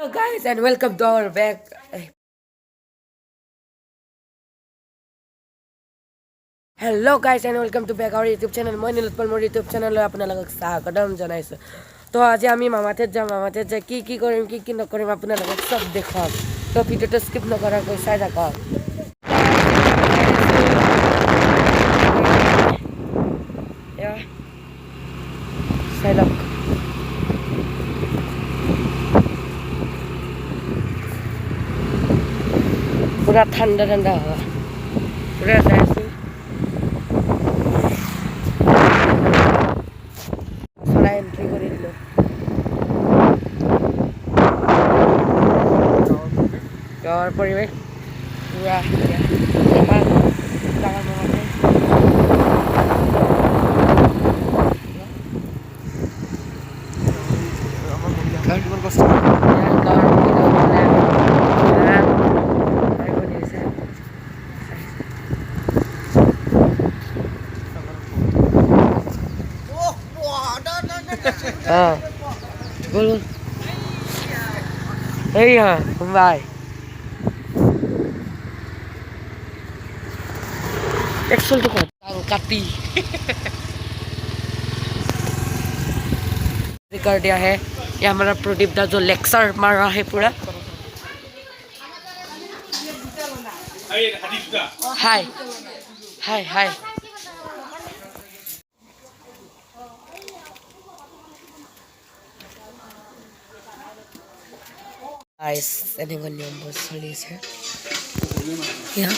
guys and welcome to our back. Hello guys and welcome to back our YouTube channel. My nilotpal more YouTube channel lo apnalok स्वागतम janaisu. To aji ami mamate jam ki korim ki nokorim apnalok sob dekham. To video to skip nokorakai sai thaka. Yeah. Sai lok. पूरा ठंडा ठंडा हवा पूरा ऐसे थोड़ा entry कर दिलो और परिवेश पूरा यहाँ जगह में बोल हाँ बाय एक्चुअल तो काटी कर दिया है ये हमारा प्रदीप दा जो लेक्चर मार रहा है पूरा हाय हाय हाय guys, anyone numbers release here? Yeah.